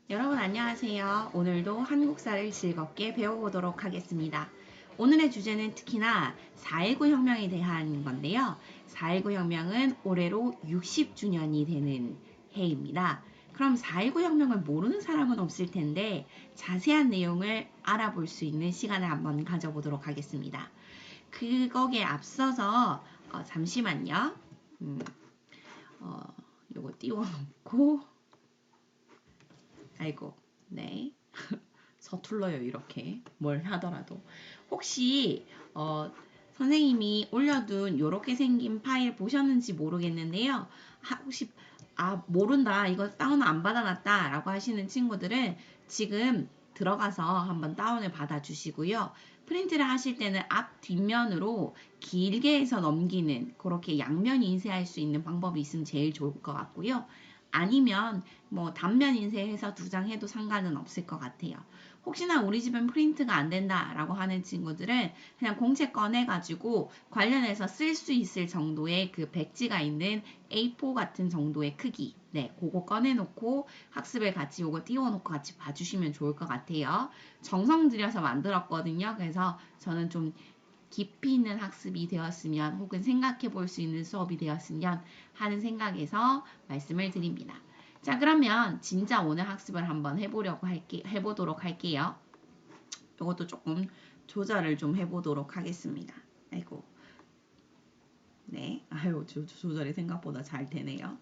여러분 안녕하세요. 오늘도 한국사를 즐겁게 배워보도록 하겠습니다. 오늘의 주제는 특히나 4.19 혁명에 대한 건데요. 4.19 혁명은 올해로 60주년이 되는 해입니다. 그럼 4.19 혁명을 모르는 사람은 없을 텐데 자세한 내용을 알아볼 수 있는 시간을 한번 가져보도록 하겠습니다. 그거에 앞서서 잠시만요. 요거 띄워놓고 아이고 네 서툴러요 이렇게 뭘 하더라도 혹시 선생님이 올려둔 이렇게 생긴 파일 보셨는지 모르겠는데요. 혹시 모른다 이거 다운 안 받아놨다 라고 하시는 친구들은 지금 들어가서 한번 다운을 받아 주시고요. 프린트를 하실 때는 앞 뒷면으로 길게 해서 넘기는 그렇게 양면 인쇄할 수 있는 방법이 있으면 제일 좋을 것 같고요. 아니면 뭐 단면 인쇄해서 2장 해도 상관은 없을 것 같아요. 혹시나 우리 집은 프린트가 안 된다라고 하는 친구들은 그냥 공채 꺼내가지고 관련해서 쓸 수 있을 정도의 그 백지가 있는 A4 같은 정도의 크기, 네, 그거 꺼내놓고 학습을 같이 요거 띄워놓고 같이 봐주시면 좋을 것 같아요. 정성 들여서 만들었거든요. 그래서 저는 좀 깊이 있는 학습이 되었으면 혹은 생각해 볼 수 있는 수업이 되었으면 하는 생각에서 말씀을 드립니다. 자, 그러면 진짜 오늘 학습을 한번 해보도록 할게요. 이것도 조금 조절을 좀 해보도록 하겠습니다. 아이고. 네. 아유, 조절이 생각보다 잘 되네요.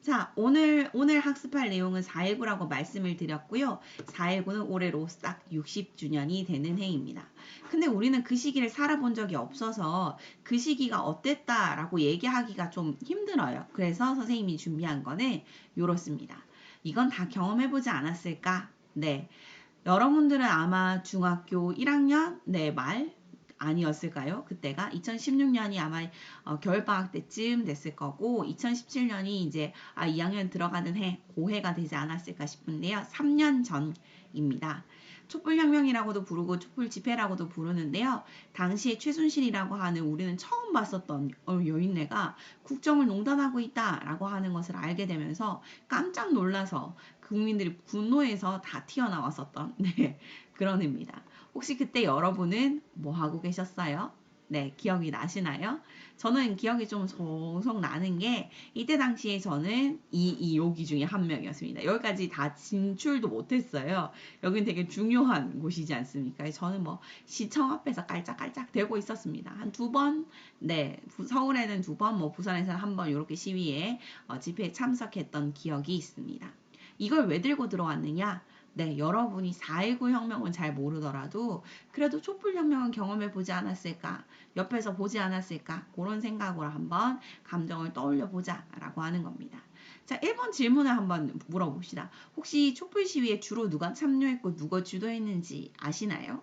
자, 오늘 학습할 내용은 4.19라고 말씀을 드렸고요. 4.19는 올해로 싹 60주년이 되는 해입니다. 근데 우리는 그 시기를 살아본 적이 없어서 그 시기가 어땠다라고 얘기하기가 좀 힘들어요. 그래서 선생님이 준비한 거는 이렇습니다. 이건 다 경험해보지 않았을까? 네. 여러분들은 아마 중학교 1학년 말 아니었을까요? 그때가 2016년이 아마 겨울방학 때쯤 됐을 거고 2017년이 이제 2학년 들어가는 고해가 되지 않았을까 싶은데요. 3년 전입니다. 촛불혁명이라고도 부르고 촛불집회라고도 부르는데요. 당시에 최순실이라고 하는 우리는 처음 봤었던 여인네가 국정을 농단하고 있다라고 하는 것을 알게 되면서 깜짝 놀라서 국민들이 분노해서 다 튀어나왔었던 그런 해입니다. 혹시 그때 여러분은 뭐 하고 계셨어요? 네, 기억이 나시나요? 저는 기억이 좀 송송 나는 게 이때 당시에 저는 이 여기 중에 한 명이었습니다. 여기까지 다 진출도 못했어요. 여긴 되게 중요한 곳이지 않습니까? 저는 뭐 시청 앞에서 깔짝깔짝 대고 있었습니다. 한 2번, 네, 서울에는 2번, 뭐 부산에서 한 번 이렇게 시위에 집회에 참석했던 기억이 있습니다. 이걸 왜 들고 들어왔느냐? 네, 여러분이 4.19 혁명은 잘 모르더라도 그래도 촛불혁명은 경험해 보지 않았을까? 옆에서 보지 않았을까? 그런 생각으로 한번 감정을 떠올려 보자 라고 하는 겁니다. 자, 1번 질문을 한번 물어봅시다. 혹시 촛불 시위에 주로 누가 참여했고 누가 주도했는지 아시나요?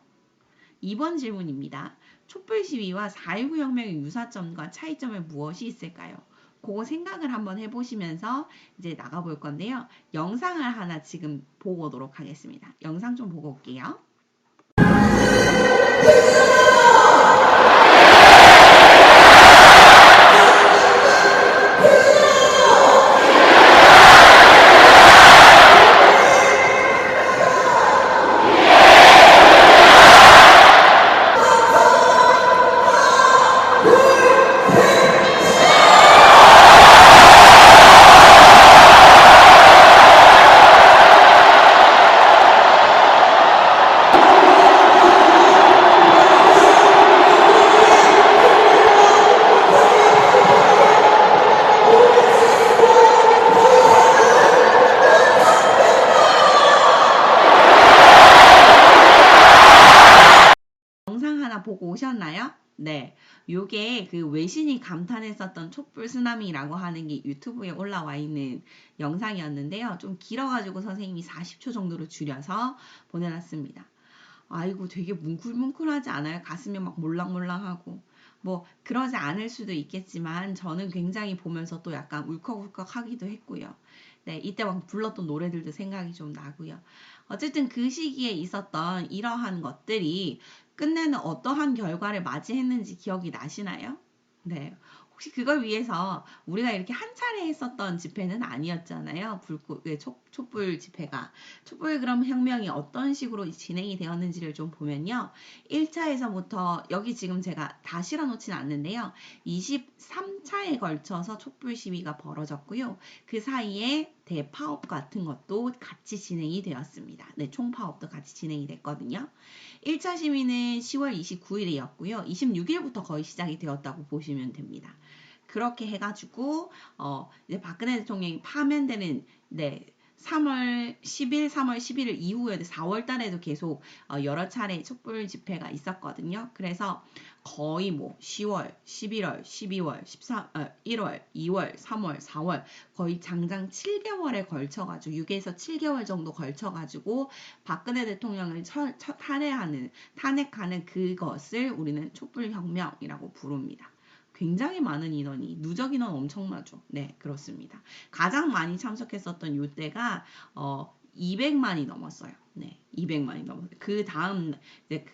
2번 질문입니다. 촛불 시위와 4.19 혁명의 유사점과 차이점은 무엇이 있을까요? 그거 생각을 한번 해보시면서 이제 나가볼 건데요. 영상을 하나 지금 보고 오도록 하겠습니다. 영상 좀 보고 올게요. 영상 하나 보고 오셨나요? 네. 요게 그 외신이 감탄했었던 촛불 쓰나미라고 하는 게 유튜브에 올라와 있는 영상이었는데요. 좀 길어가지고 선생님이 40초 정도로 줄여서 보내놨습니다. 아이고 되게 뭉클뭉클하지 않아요? 가슴이 막 몰랑몰랑하고. 뭐 그러지 않을 수도 있겠지만 저는 굉장히 보면서 또 약간 울컥울컥 하기도 했고요. 네, 이때 막 불렀던 노래들도 생각이 좀 나고요. 어쨌든 그 시기에 있었던 이러한 것들이 끝내는 어떠한 결과를 맞이했는지 기억이 나시나요? 네. 혹시 그걸 위해서 우리가 이렇게 한 차례 했었던 집회는 아니었잖아요. 촛불 집회가. 촛불 그럼 혁명이 어떤 식으로 진행이 되었는지를 좀 보면요. 1차에서부터 여기 지금 제가 다 실어놓지는 않는데요. 23차에 걸쳐서 촛불 시위가 벌어졌고요. 그 사이에 대파업 같은 것도 같이 진행이 되었습니다. 네, 총파업도 같이 진행이 됐거든요. 1차 시위는 10월 29일이었고요. 26일부터 거의 시작이 되었다고 보시면 됩니다. 그렇게 해가지고 이제 박근혜 대통령이 파면되는 3월 10일, 3월 11일 이후에 4월 달에도 계속 여러 차례 촛불 집회가 있었거든요. 그래서 거의 10월, 11월, 12월, 1월, 2월, 3월, 4월 거의 장장 7개월에 걸쳐가지고 6에서 7개월 정도 걸쳐가지고 박근혜 대통령을 탄핵하는 그것을 우리는 촛불혁명이라고 부릅니다. 굉장히 많은 인원이 누적 인원 엄청나죠. 네, 그렇습니다. 가장 많이 참석했었던 요때가 200만이 넘었어요. 네, 200만이 넘었어요. 그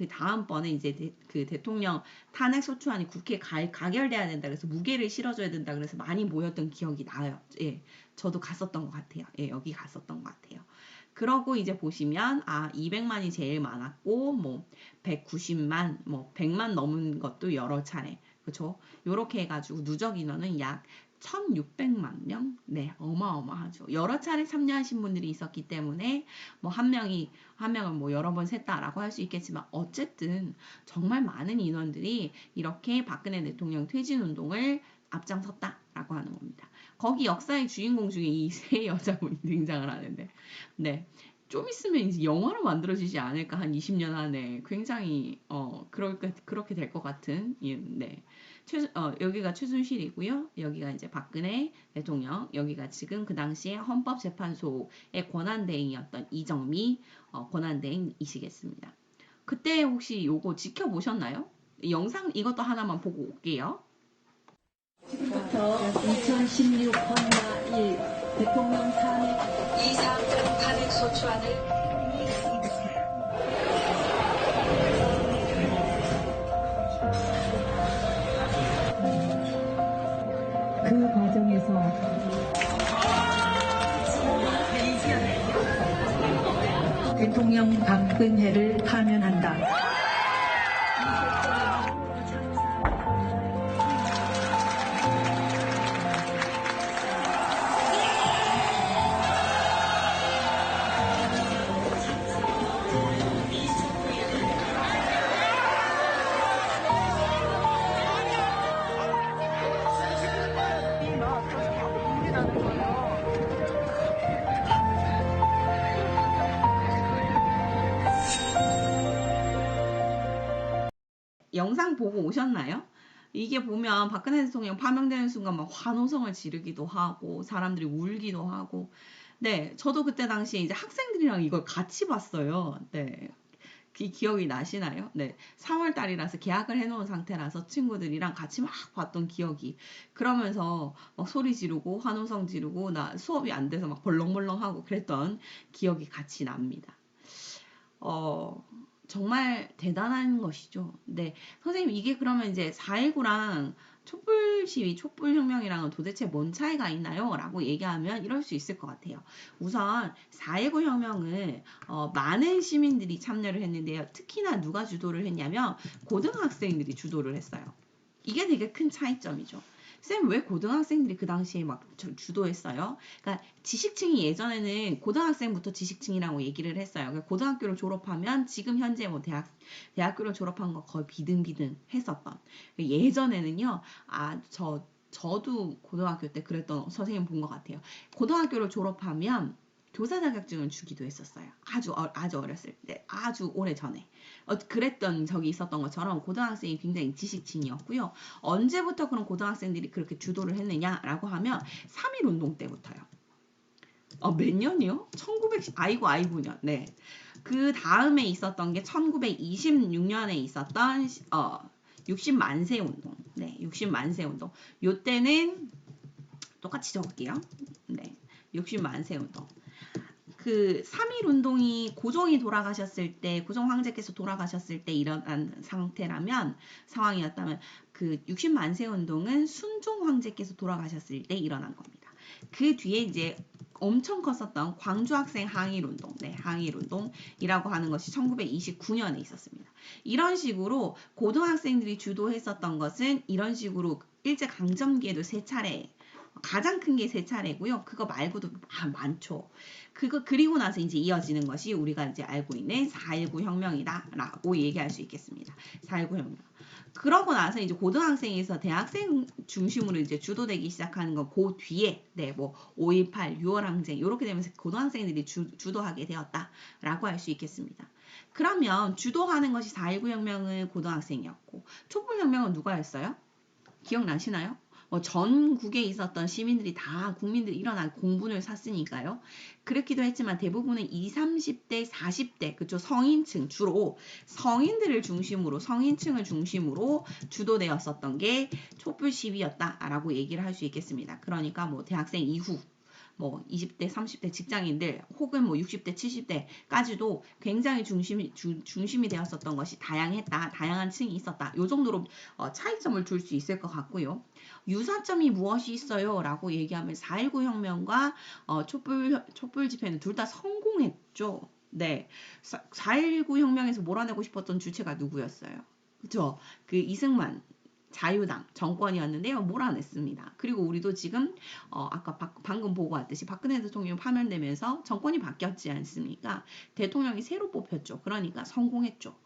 다음번에 이제 그 대통령 탄핵 소추안이 국회에 가결돼야 된다 그래서 무게를 실어줘야 된다 그래서 많이 모였던 기억이 나요. 예, 저도 갔었던 것 같아요. 예, 여기 갔었던 것 같아요. 그러고 이제 보시면 200만이 제일 많았고 190만, 100만 넘은 것도 여러 차례. 그렇죠? 요렇게 해가지고 누적 인원은 약 1600만 명? 네, 어마어마하죠. 여러 차례 참여하신 분들이 있었기 때문에 한 명을 여러 번 셌다라고 할 수 있겠지만 어쨌든 정말 많은 인원들이 이렇게 박근혜 대통령 퇴진 운동을 앞장섰다라고 하는 겁니다. 거기 역사의 주인공 중에 이 세 여자분이 등장을 하는데, 네. 좀 있으면 이제 영화로 만들어지지 않을까, 한 20년 안에. 굉장히, 그렇게 될 것 같은, 네. 여기가 최순실이고요. 여기가 이제 박근혜 대통령, 여기가 지금 그 당시에 헌법재판소의 권한대행이었던 이정미 권한대행이시겠습니다. 그때 혹시 요거 지켜보셨나요? 영상 이것도 하나만 보고 올게요. 지금부터 2016 헌마 1 대통령 탄핵 이상정 탄핵 소추안을 그 과정에서 대통령 박근혜를 파면한다. 영상 보고 오셨나요? 이게 보면 박근혜 대통령 파면되는 순간 막 환호성을 지르기도 하고 사람들이 울기도 하고, 네, 저도 그때 당시에 이제 학생들이랑 이걸 같이 봤어요. 네. 기억이 나시나요? 네. 3월 달이라서 계약을 해놓은 상태라서 친구들이랑 같이 막 봤던 기억이, 그러면서 막 소리 지르고 환호성 지르고 나 수업이 안 돼서 막 벌렁벌렁하고 그랬던 기억이 같이 납니다. 정말 대단한 것이죠. 네. 선생님, 이게 그러면 이제 4.19랑 촛불 시위, 촛불혁명이랑은 도대체 뭔 차이가 있나요? 라고 얘기하면 이럴 수 있을 것 같아요. 우선 4.19 혁명은 많은 시민들이 참여를 했는데요. 특히나 누가 주도를 했냐면 고등학생들이 주도를 했어요. 이게 되게 큰 차이점이죠. 쌤, 왜 고등학생들이 그 당시에 막 주도했어요? 그러니까 지식층이 예전에는 고등학생부터 지식층이라고 얘기를 했어요. 그러니까 고등학교를 졸업하면 지금 현재 대학교를 졸업한 거 거의 비등비등 했었던. 예전에는요, 저도 고등학교 때 그랬던 선생님 본 것 같아요. 고등학교를 졸업하면 교사 자격증을 주기도 했었어요. 아주 어렸을 때, 아주 오래 전에. 그랬던 적이 있었던 것처럼 고등학생이 굉장히 지식층이었고요. 언제부터 그런 고등학생들이 그렇게 주도를 했느냐라고 하면 3.1 운동 때부터요. 몇 년이요? 1900, 아이고년. 네. 그 다음에 있었던 게 1926년에 있었던 60만세 운동. 네, 60만세 운동. 요때는 똑같이 적을게요. 네. 60만세 운동. 그 3.1 운동이 고종이 돌아가셨을 때, 고종 황제께서 돌아가셨을 때 일어난 상황이었다면 그 60만세 운동은 순종 황제께서 돌아가셨을 때 일어난 겁니다. 그 뒤에 이제 엄청 컸었던 광주 학생 항일 운동, 항일 운동이라고 하는 것이 1929년에 있었습니다. 이런 식으로 고등학생들이 주도했었던 것은 이런 식으로 일제 강점기에도 3차례, 가장 큰 게 3차례고요. 그거 말고도 많죠. 그리고 나서 이제 이어지는 것이 우리가 이제 알고 있는 4.19 혁명이다라고 얘기할 수 있겠습니다. 4.19 혁명. 그러고 나서 이제 고등학생에서 대학생 중심으로 이제 주도되기 시작하는 건 그 뒤에, 뭐 5.18, 6월 항쟁 이렇게 되면서 고등학생들이 주도하게 되었다라고 할 수 있겠습니다. 그러면 주도하는 것이 4.19 혁명은 고등학생이었고 촛불 혁명은 누가 했어요? 기억나시나요? 전국에 있었던 시민들이 다 국민들이 일어난 공분을 샀으니까요. 그렇기도 했지만 대부분은 20, 30대, 40대 그쪽 성인층 주로 성인들을 중심으로 성인층을 중심으로 주도되었었던 게 촛불 시위였다라고 얘기를 할 수 있겠습니다. 그러니까 뭐 대학생 이후 뭐 20대, 30대 직장인들 혹은 뭐 60대, 70대까지도 굉장히 중심이 되었었던 것이 다양했다. 다양한 층이 있었다. 이 정도로 차이점을 둘 수 있을 것 같고요. 유사점이 무엇이 있어요? 라고 얘기하면 4.19 혁명과 촛불 집회는 둘 다 성공했죠. 네. 4.19 혁명에서 몰아내고 싶었던 주체가 누구였어요? 그죠? 그 이승만 자유당 정권이었는데요. 몰아냈습니다. 그리고 우리도 지금 아까 방금 보고 왔듯이 박근혜 대통령이 파면되면서 정권이 바뀌었지 않습니까? 대통령이 새로 뽑혔죠. 그러니까 성공했죠.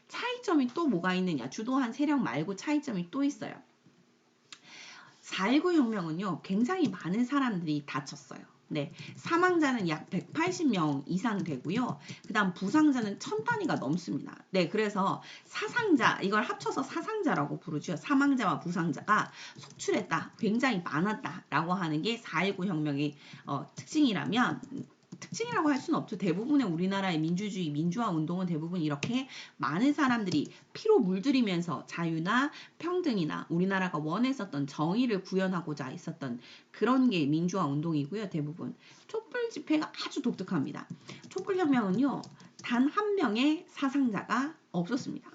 차이점이 또 뭐가 있느냐? 주도한 세력 말고 차이점이 또 있어요. 4.19 혁명은요. 굉장히 많은 사람들이 다쳤어요. 네, 사망자는 약 180명 이상 되고요. 그 다음 부상자는 1000단위가 넘습니다. 네, 그래서 사상자, 이걸 합쳐서 사상자라고 부르죠. 사망자와 부상자가 속출했다, 굉장히 많았다라고 하는 게 4.19 혁명의 특징이라면 특징이라고 할 수는 없죠. 대부분의 우리나라의 민주주의, 민주화 운동은 대부분 이렇게 많은 사람들이 피로 물들이면서 자유나 평등이나 우리나라가 원했었던 정의를 구현하고자 했었던 그런 게 민주화 운동이고요. 대부분. 촛불 집회가 아주 독특합니다. 촛불 혁명은요. 단 한 명의 사상자가 없었습니다.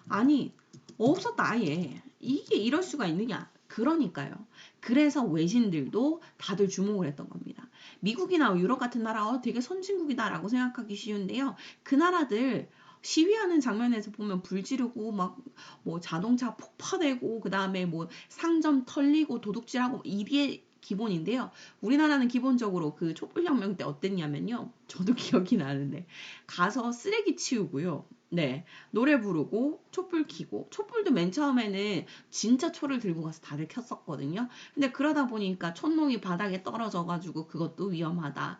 아니, 없었다 아예. 이게 이럴 수가 있느냐. 그러니까요. 그래서 외신들도 다들 주목을 했던 겁니다. 미국이나 유럽 같은 나라 되게 선진국이다라고 생각하기 쉬운데요. 그 나라들 시위하는 장면에서 보면 불 지르고 막 뭐 자동차 폭파되고 그 다음에 뭐 상점 털리고 도둑질하고 이게 기본인데요. 우리나라는 기본적으로 그 촛불혁명 때 어땠냐면요. 저도 기억이 나는데 가서 쓰레기 치우고요. 네, 노래 부르고 촛불 켜고 촛불도 맨 처음에는 진짜 초를 들고 가서 다들 켰었거든요. 근데 그러다 보니까 촛농이 바닥에 떨어져가지고 그것도 위험하다.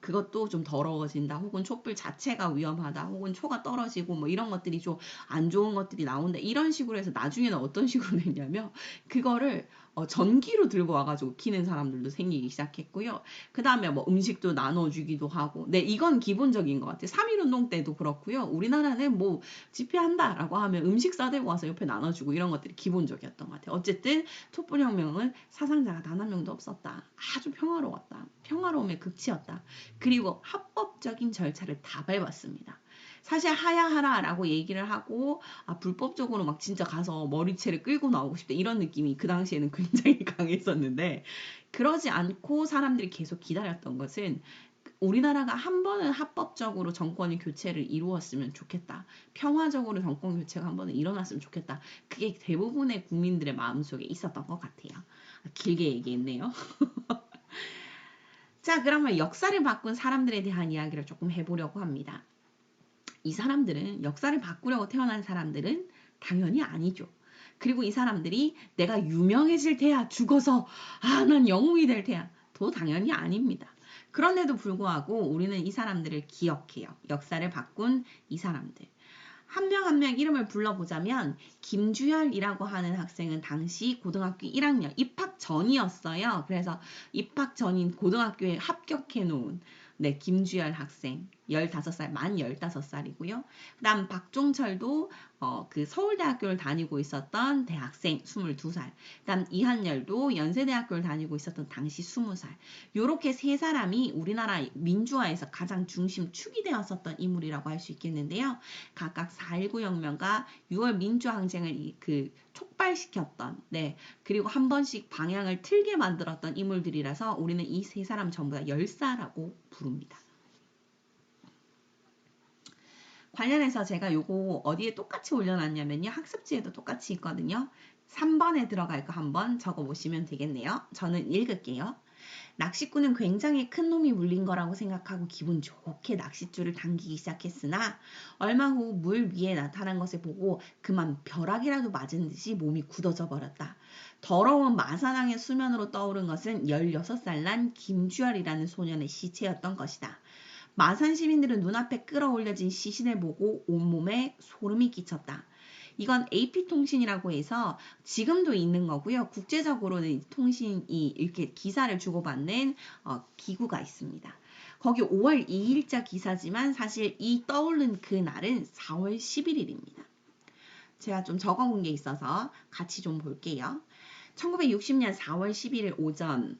그것도 좀 더러워진다. 혹은 촛불 자체가 위험하다. 혹은 초가 떨어지고 뭐 이런 것들이 좀 안 좋은 것들이 나온다. 이런 식으로 해서 나중에는 어떤 식으로 했냐면 그거를 전기로 들고 와가지고 키는 사람들도 생기기 시작했고요. 그 다음에 뭐 음식도 나눠주기도 하고. 네, 이건 기본적인 것 같아요. 3.1 운동 때도 그렇고요. 우리나라는 뭐 집회한다라고 하면 음식 싸들고 와서 옆에 나눠주고 이런 것들이 기본적이었던 것 같아요. 어쨌든 촛불혁명은 사상자가 단 한 명도 없었다. 아주 평화로웠다. 평화로움의 극치였다. 그리고 합법적인 절차를 다 밟았습니다. 사실 하야하라라고 얘기를 하고 불법적으로 막 진짜 가서 머리채를 끌고 나오고 싶다 이런 느낌이 그 당시에는 굉장히 강했었는데 그러지 않고 사람들이 계속 기다렸던 것은 우리나라가 한 번은 합법적으로 정권의 교체를 이루었으면 좋겠다. 평화적으로 정권 교체가 한 번은 일어났으면 좋겠다. 그게 대부분의 국민들의 마음속에 있었던 것 같아요. 길게 얘기했네요. 자, 그러면 역사를 바꾼 사람들에 대한 이야기를 조금 해보려고 합니다. 이 사람들은 역사를 바꾸려고 태어난 사람들은 당연히 아니죠. 그리고 이 사람들이 내가 유명해질 테야 죽어서 난 영웅이 될 테야 도 당연히 아닙니다. 그런데도 불구하고 우리는 이 사람들을 기억해요. 역사를 바꾼 이 사람들. 한 명 한 명 이름을 불러보자면 김주열이라고 하는 학생은 당시 고등학교 1학년 입학 전이었어요. 그래서 입학 전인 고등학교에 합격해 놓은 네, 김주열 학생 15살, 만 15살이고요. 그 다음 박종철도 그 서울대학교를 다니고 있었던 대학생 22살. 그 다음 이한열도 연세대학교를 다니고 있었던 당시 20살. 요렇게 세 사람이 우리나라 민주화에서 가장 중심 축이 되었었던 인물이라고 할 수 있겠는데요. 각각 4.19 혁명과 6월 민주항쟁을 촉발시켰던, 네, 그리고 한 번씩 방향을 틀게 만들었던 인물들이라서 우리는 이 세 사람 전부 다 열사라고 부릅니다. 관련해서 제가 요거 어디에 똑같이 올려놨냐면요. 학습지에도 똑같이 있거든요. 3번에 들어갈 거 한번 적어보시면 되겠네요. 저는 읽을게요. 낚시꾼은 굉장히 큰 놈이 물린 거라고 생각하고 기분 좋게 낚싯줄을 당기기 시작했으나 얼마 후 물 위에 나타난 것을 보고 그만 벼락이라도 맞은 듯이 몸이 굳어져 버렸다. 더러운 마산항의 수면으로 떠오른 것은 16살 난 김주열이라는 소년의 시체였던 것이다. 마산 시민들은 눈앞에 끌어올려진 시신을 보고 온몸에 소름이 끼쳤다. 이건 AP통신이라고 해서 지금도 있는 거고요. 국제적으로는 통신이 이렇게 기사를 주고받는 기구가 있습니다. 거기 5월 2일자 기사지만 사실 이 떠오른 그 날은 4월 11일입니다. 제가 좀 적어본 게 있어서 같이 좀 볼게요. 1960년 4월 11일 오전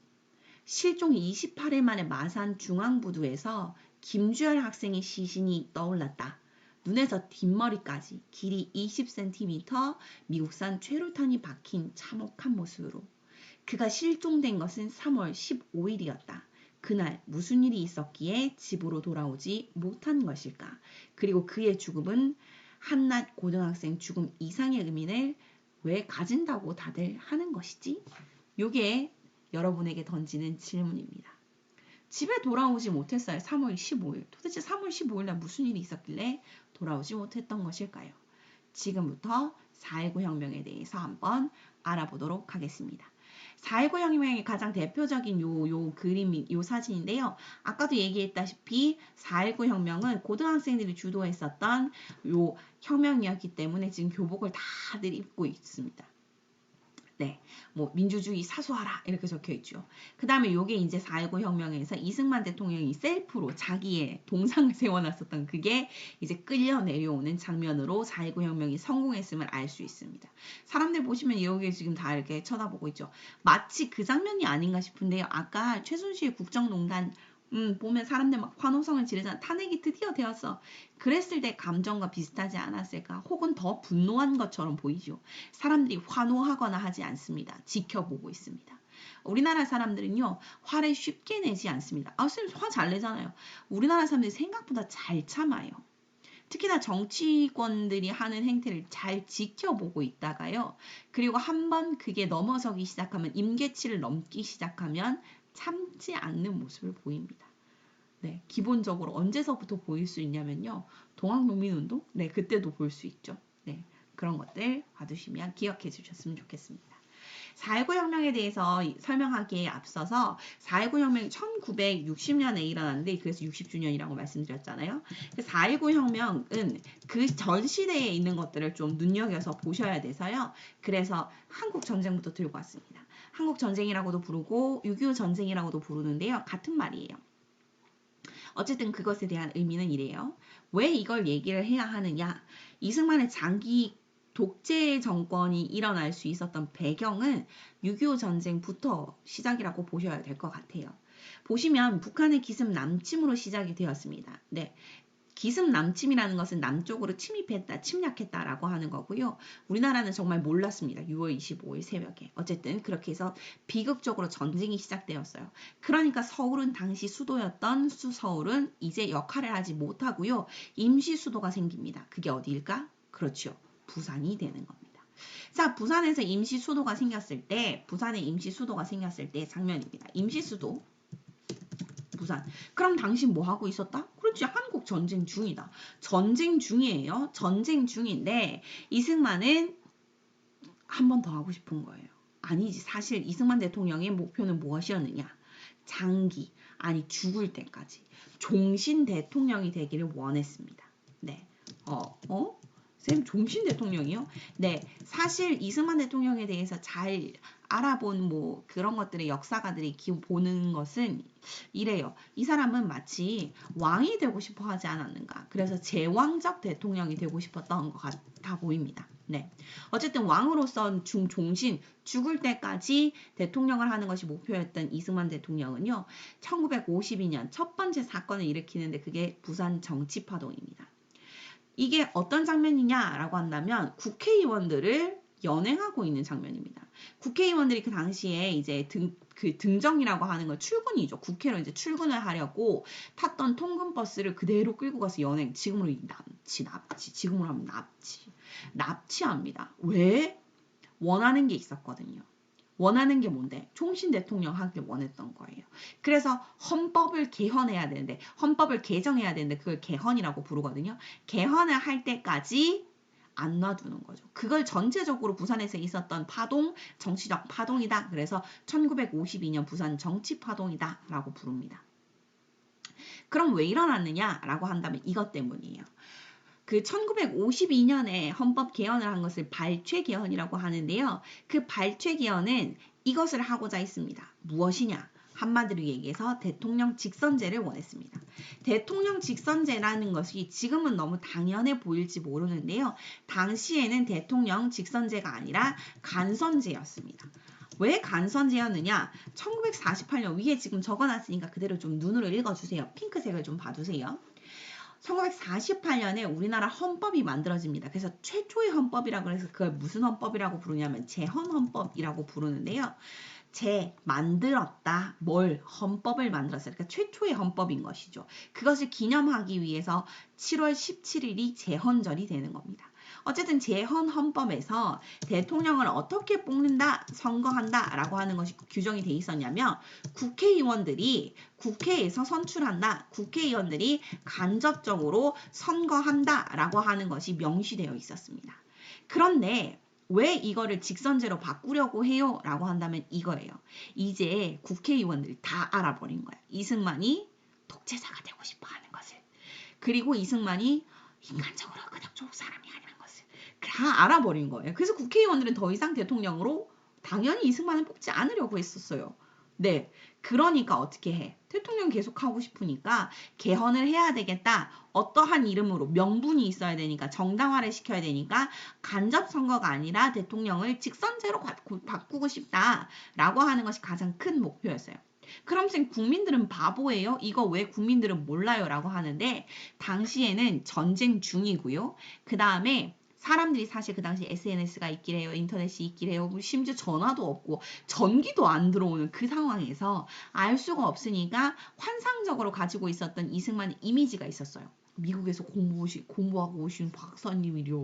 실종 28일 만에 마산 중앙부두에서 김주열 학생의 시신이 떠올랐다. 눈에서 뒷머리까지 길이 20cm 미국산 최루탄이 박힌 참혹한 모습으로. 그가 실종된 것은 3월 15일이었다. 그날 무슨 일이 있었기에 집으로 돌아오지 못한 것일까? 그리고 그의 죽음은 한낱 고등학생 죽음 이상의 의미를 왜 가진다고 다들 하는 것이지? 요게 여러분에게 던지는 질문입니다. 집에 돌아오지 못했어요. 3월 15일. 도대체 3월 15일 날 무슨 일이 있었길래 돌아오지 못했던 것일까요? 지금부터 4.19 혁명에 대해서 한번 알아보도록 하겠습니다. 4.19 혁명의 가장 대표적인 요 그림, 요 사진인데요. 아까도 얘기했다시피 4.19 혁명은 고등학생들이 주도했었던 요 혁명이었기 때문에 지금 교복을 다들 입고 있습니다. 네, 뭐 민주주의 사수하라 이렇게 적혀 있죠. 그 다음에 요게 이제 4.19 혁명에서 이승만 대통령이 셀프로 자기의 동상을 세워놨었던 그게 이제 끌려 내려오는 장면으로 4.19 혁명이 성공했음을 알 수 있습니다. 사람들 보시면 여기 지금 다 이렇게 쳐다보고 있죠. 마치 그 장면이 아닌가 싶은데요. 아까 최순실 국정농단 보면 사람들 막 환호성을 지르잖아. 탄핵이 드디어 되었어. 그랬을 때 감정과 비슷하지 않았을까? 혹은 더 분노한 것처럼 보이죠. 사람들이 환호하거나 하지 않습니다. 지켜보고 있습니다. 우리나라 사람들은요. 화를 쉽게 내지 않습니다. 선생님 화 잘 내잖아요. 우리나라 사람들이 생각보다 잘 참아요. 특히나 정치권들이 하는 행태를 잘 지켜보고 있다가요. 그리고 한번 그게 넘어서기 시작하면 임계치를 넘기 시작하면 참지 않는 모습을 보입니다. 네, 기본적으로 언제서부터 보일 수 있냐면요. 동학농민운동? 네, 그때도 볼 수 있죠. 네, 그런 것들 봐두시면 기억해 주셨으면 좋겠습니다. 4.19 혁명에 대해서 설명하기에 앞서서 4.19 혁명이 1960년에 일어났는데 그래서 60주년이라고 말씀드렸잖아요. 4.19 혁명은 그 전 시대에 있는 것들을 좀 눈여겨서 보셔야 돼서요. 그래서 한국 전쟁부터 들고 왔습니다. 한국 전쟁이라고도 부르고 6.25 전쟁이라고도 부르는데요. 같은 말이에요. 어쨌든 그것에 대한 의미는 이래요. 왜 이걸 얘기를 해야 하느냐? 이승만의 장기 독재 정권이 일어날 수 있었던 배경은 6.25 전쟁부터 시작이라고 보셔야 될 것 같아요. 보시면 북한의 기습 남침으로 시작이 되었습니다. 네. 기습 남침이라는 것은 남쪽으로 침입했다, 침략했다라고 하는 거고요. 우리나라는 정말 몰랐습니다. 6월 25일 새벽에. 어쨌든 그렇게 해서 비극적으로 전쟁이 시작되었어요. 그러니까 서울은 당시 수도였던 서울은 이제 역할을 하지 못하고요. 임시 수도가 생깁니다. 그게 어디일까? 그렇죠. 부산이 되는 겁니다. 자, 부산에서 임시 수도가 생겼을 때, 부산에 임시 수도가 생겼을 때 장면입니다. 임시 수도. 부산. 그럼 당신 뭐 하고 있었다? 그렇지. 한국 전쟁 중이다. 전쟁 중이에요. 전쟁 중인데 이승만은 한 번 더 하고 싶은 거예요. 아니지. 사실 이승만 대통령의 목표는 무엇이었느냐? 장기, 아니 죽을 때까지 종신 대통령이 되기를 원했습니다. 네. 쌤 종신 대통령이요? 네. 사실 이승만 대통령에 대해서 잘 알아본 뭐 그런 것들의 역사가들이 보는 것은 이래요. 이 사람은 마치 왕이 되고 싶어 하지 않았는가. 그래서 제왕적 대통령이 되고 싶었던 것 같아 보입니다. 네. 어쨌든 왕으로서 종신 죽을 때까지 대통령을 하는 것이 목표였던 이승만 대통령은요. 1952년 첫 번째 사건을 일으키는데 그게 부산 정치파동입니다. 이게 어떤 장면이냐라고 한다면 국회의원들을 연행하고 있는 장면입니다. 국회의원들이 그 당시에 이제 등정이라고 하는 건 출근이죠. 국회로 이제 출근을 하려고 탔던 통근버스를 그대로 끌고 가서 연행. 지금으로 납치. 지금으로 하면 납치합니다. 왜? 원하는 게 있었거든요. 원하는 게 뭔데? 총신 대통령 하길 원했던 거예요. 그래서 헌법을 개헌해야 되는데, 헌법을 개정해야 되는데 그걸 개헌이라고 부르거든요. 개헌을 할 때까지 안 놔두는 거죠. 그걸 전체적으로 부산에서 있었던 파동, 정치적 파동이다. 그래서 1952년 부산 정치파동이다 라고 부릅니다. 그럼 왜 일어났느냐라고 한다면 이것 때문이에요. 그 1952년에 헌법 개헌을 한 것을 발췌 개헌이라고 하는데요. 그 발췌 개헌은 이것을 하고자 했습니다. 무엇이냐? 한마디로 얘기해서 대통령 직선제를 원했습니다. 대통령 직선제라는 것이 지금은 너무 당연해 보일지 모르는데요. 당시에는 대통령 직선제가 아니라 간선제였습니다. 왜 간선제였느냐? 1948년 위에 지금 적어놨으니까 그대로 좀 눈으로 읽어주세요. 핑크색을 좀 봐주세요. 1948년에 우리나라 헌법이 만들어집니다. 그래서 최초의 헌법이라고 해서 그걸 무슨 헌법이라고 부르냐면 제헌헌법이라고 부르는데요. 만들었다. 뭘? 헌법을 만들었어요. 그러니까 최초의 헌법인 것이죠. 그것을 기념하기 위해서 7월 17일이 제헌절이 되는 겁니다. 어쨌든 제헌헌법에서 대통령을 어떻게 뽑는다, 선거한다 라고 하는 것이 규정이 돼 있었냐면 국회의원들이 국회에서 선출한다, 국회의원들이 간접적으로 선거한다 라고 하는 것이 명시되어 있었습니다. 그런데 왜 이거를 직선제로 바꾸려고 해요? 라고 한다면 이거예요. 이제 국회의원들이 다 알아버린 거야. 이승만이 독재자가 되고 싶어 하는 것을. 그리고 이승만이 인간적으로 그냥 좋은 사람이 아니라는 것을 다 알아버린 거예요. 그래서 국회의원들은 더 이상 대통령으로 당연히 이승만을 뽑지 않으려고 했었어요. 네. 그러니까 어떻게 해? 대통령 계속 하고 싶으니까 개헌을 해야 되겠다. 어떠한 이름으로 명분이 있어야 되니까 정당화를 시켜야 되니까 간접 선거가 아니라 대통령을 직선제로 바꾸고 싶다라고 하는 것이 가장 큰 목표였어요. 그럼 선 국민들은 바보예요? 이거 왜 국민들은 몰라요? 라고 하는데 당시에는 전쟁 중이고요. 그 다음에 사람들이 사실 그 당시 SNS가 있길 해요. 인터넷이 있길 해요. 심지어 전화도 없고 전기도 안 들어오는 그 상황에서 알 수가 없으니까 환상적으로 가지고 있었던 이승만의 이미지가 있었어요. 미국에서 공부하고 오신 박사님이려.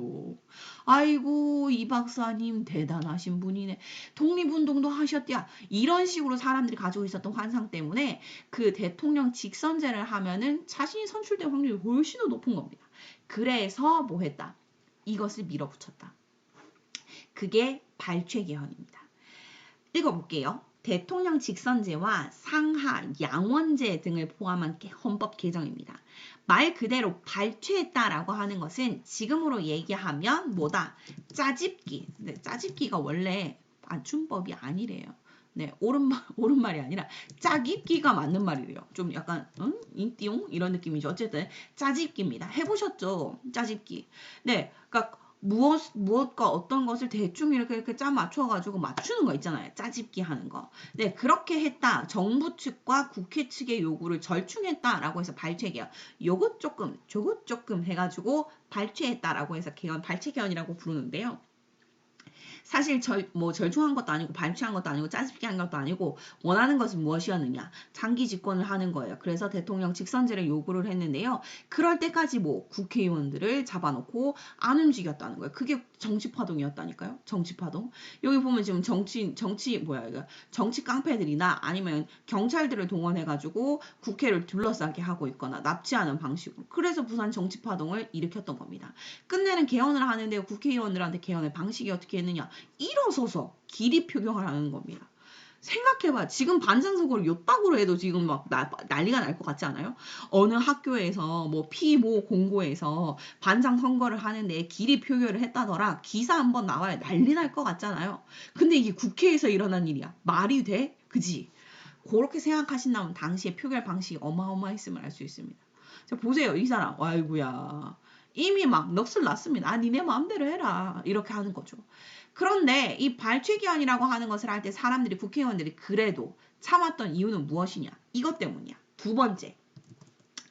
아이고 이 박사님 대단하신 분이네. 독립운동도 하셨대야. 이런 식으로 사람들이 가지고 있었던 환상 때문에 그 대통령 직선제를 하면은 자신이 선출될 확률이 훨씬 더 높은 겁니다. 그래서 뭐 했다? 이것을 밀어붙였다. 그게 발췌 개헌입니다. 읽어볼게요. 대통령 직선제와 상하 양원제 등을 포함한 헌법 개정입니다. 말 그대로 발췌했다라고 하는 것은 지금으로 얘기하면 뭐다? 짜집기. 네, 짜집기가 원래 맞춤법이 아니래요. 네, 옳은 말이 아니라 짜깁기가 맞는 말이래요. 좀 약간 인띠용 이런 느낌이죠. 어쨌든 짜집기입니다. 해보셨죠? 짜집기. 네, 그러니까 무엇과 어떤 것을 대충 이렇게 짜 맞춰가지고 맞추는 거 있잖아요. 짜집기 하는 거. 네, 그렇게 했다. 정부 측과 국회 측의 요구를 절충했다라고 해서 발췌개헌. 요것 조금, 저것 조금 해가지고 발췌했다라고 해서 개헌, 발췌개헌이라고 부르는데요. 사실 절충한 것도 아니고 발췌한 것도 아니고 짜집기 한 것도 아니고 원하는 것은 무엇이었느냐. 장기 집권을 하는 거예요. 그래서 대통령 직선제를 요구를 했는데요. 그럴 때까지 국회의원들을 잡아놓고 안 움직였다는 거예요. 그게 정치파동이었다니까요. 정치파동. 여기 보면 지금 정치 깡패들이나 아니면 경찰들을 동원해가지고 국회를 둘러싸게 하고 있거나 납치하는 방식으로. 그래서 부산 정치파동을 일으켰던 겁니다. 끝내는 개헌을 하는데 국회의원들한테 개헌의 방식이 어떻게 했느냐. 일어서서 기립 표명을 하는 겁니다. 생각해봐. 지금 반장선거를 요따구로 해도 지금 막 난리가 날 것 같지 않아요? 어느 학교에서 뭐 피모 공고에서 반장 선거를 하는데 기리 표결을 했다더라. 기사 한번 나와야 난리 날 것 같잖아요. 근데 이게 국회에서 일어난 일이야. 말이 돼? 그지? 그렇게 생각하신다면 당시의 표결 방식이 어마어마했음을 알 수 있습니다. 자, 보세요. 이 사람. 아이고야. 이미 막 넋을 났습니다. 아, 니네 마음대로 해라. 이렇게 하는 거죠. 그런데 이 발췌기원이라고 하는 것을 할 때 사람들이 국회의원들이 그래도 참았던 이유는 무엇이냐? 이것 때문이야. 두 번째.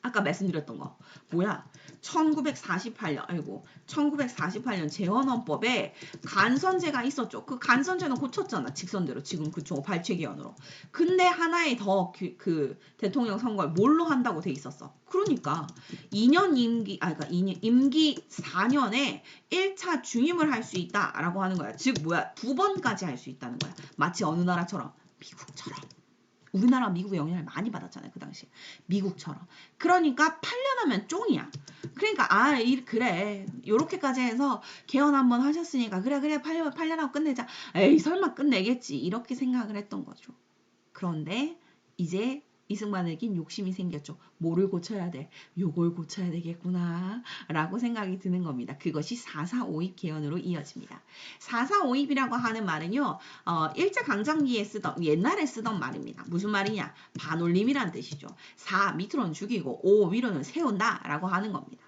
아까 말씀드렸던 거. 뭐야? 1948년 재헌헌법에 간선제가 있었죠. 그 간선제는 고쳤잖아. 직선대로. 지금 그쪽 발췌기원으로. 근데 하나의 더 그 대통령 선거를 뭘로 한다고 돼 있었어. 그러니까 2년 임기, 그러니까 임기 4년에 1차 중임을 할 수 있다라고 하는 거야. 즉 뭐야? 2번까지 할 수 있다는 거야. 마치 어느 나라처럼 미국처럼. 우리나라 미국의 영향을 많이 받았잖아요. 그 당시에. 미국처럼. 그러니까 8년 하면 쫑이야. 그러니까 그래. 요렇게까지 해서 개헌 한번 하셨으니까 그래 8년 하고 끝내자. 에이 설마 끝내겠지. 이렇게 생각을 했던 거죠. 그런데 이제 이승만에겐 욕심이 생겼죠. 뭐를 고쳐야 돼? 요걸 고쳐야 되겠구나 라고 생각이 드는 겁니다. 그것이 4.4.5입 개헌으로 이어집니다. 4.4.5입이라고 하는 말은요. 일제강점기에 옛날에 쓰던 말입니다. 무슨 말이냐? 반올림이란 뜻이죠. 4 밑으로는 죽이고 5 위로는 세운다 라고 하는 겁니다.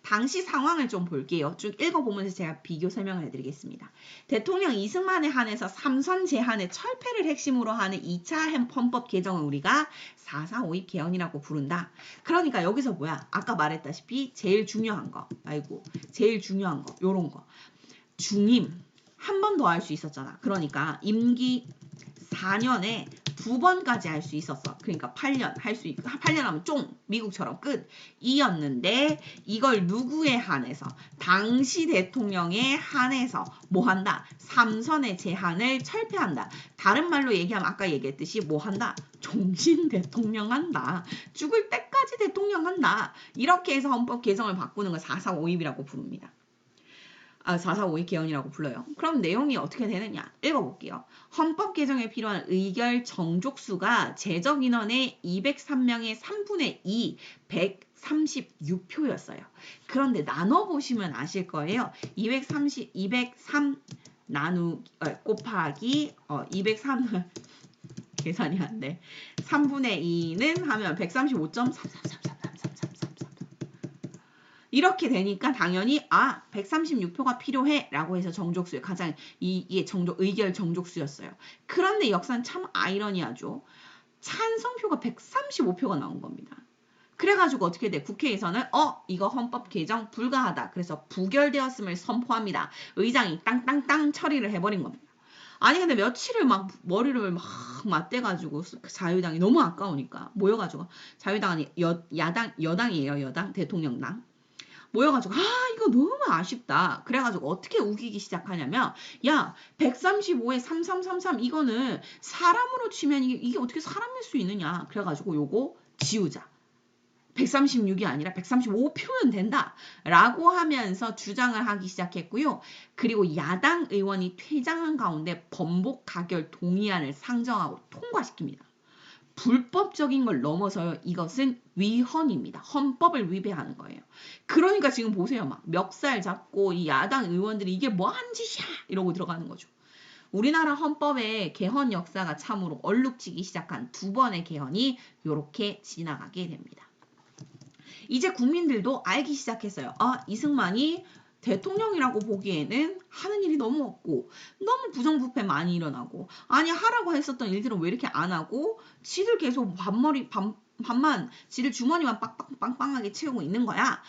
당시 상황을 좀 볼게요. 쭉 읽어보면서 제가 비교 설명을 해드리겠습니다. 대통령 이승만에 한해서 삼선 제한의 철폐를 핵심으로 하는 2차 헌법 개정을 우리가 4.4.5입 개헌이라고 부른다. 그러니까 여기서 뭐야? 아까 말했다시피 제일 중요한 거. 요런 거. 중임. 한 번 더 할 수 있었잖아. 그러니까 임기 4년에 2번까지 할 수 있었어. 그러니까 8년 할 수 있고 8년 하면 쫑 미국처럼 끝 이었는데 이걸 누구에 한해서 당시 대통령에 한해서 뭐 한다? 3선의 제한을 철폐한다. 다른 말로 얘기하면 아까 얘기했듯이 뭐 한다? 종신 대통령 한다. 죽을 때까지 대통령 한다. 이렇게 해서 헌법 개정을 바꾸는 걸 4.4.5입이라고 부릅니다. 4.4.5입 개헌이라고 불러요. 그럼 내용이 어떻게 되느냐? 읽어볼게요. 헌법 개정에 필요한 의결 정족수가 제적 인원의 203명의 3분의 2, 136표였어요. 그런데 나눠보시면 아실 거예요. 203 곱하기 203 계산이 안 돼. 3분의 2는 하면 135.333. 이렇게 되니까 당연히 136표가 필요해 라고 해서 정족수에 가장 이게 의결 정족수였어요. 그런데 역사는 참 아이러니하죠. 찬성표가 135표가 나온 겁니다. 그래가지고 어떻게 돼? 국회에서는 이거 헌법 개정 불가하다. 그래서 부결되었음을 선포합니다. 의장이 땅땅땅 처리를 해버린 겁니다. 아니 근데 며칠을 막 머리를 막 맞대가지고 자유당이 너무 아까우니까 모여가지고 자유당은 여당이에요. 여당 대통령당. 모여가지고 이거 너무 아쉽다. 그래가지고 어떻게 우기기 시작하냐면 135에 3333 이거는 사람으로 치면 이게 어떻게 사람일 수 있느냐. 그래가지고 요거 지우자. 136이 아니라 135표면 된다. 라고 하면서 주장을 하기 시작했고요. 그리고 야당 의원이 퇴장한 가운데 번복 가결 동의안을 상정하고 통과시킵니다. 불법적인 걸 넘어서요. 이것은 위헌입니다. 헌법을 위배하는 거예요. 그러니까 지금 보세요. 막 멱살 잡고 이 야당 의원들이 이게 뭐 한 짓이야 이러고 들어가는 거죠. 우리나라 헌법의 개헌 역사가 참으로 얼룩지기 시작한 2번의 개헌이 이렇게 지나가게 됩니다. 이제 국민들도 알기 시작했어요. 이승만이 대통령이라고 보기에는 하는 일이 너무 없고 너무 부정부패 많이 일어나고 하라고 했었던 일들은 왜 이렇게 안 하고 지들 계속 밥만 지들 주머니만 빵빵하게 채우고 있는 거야.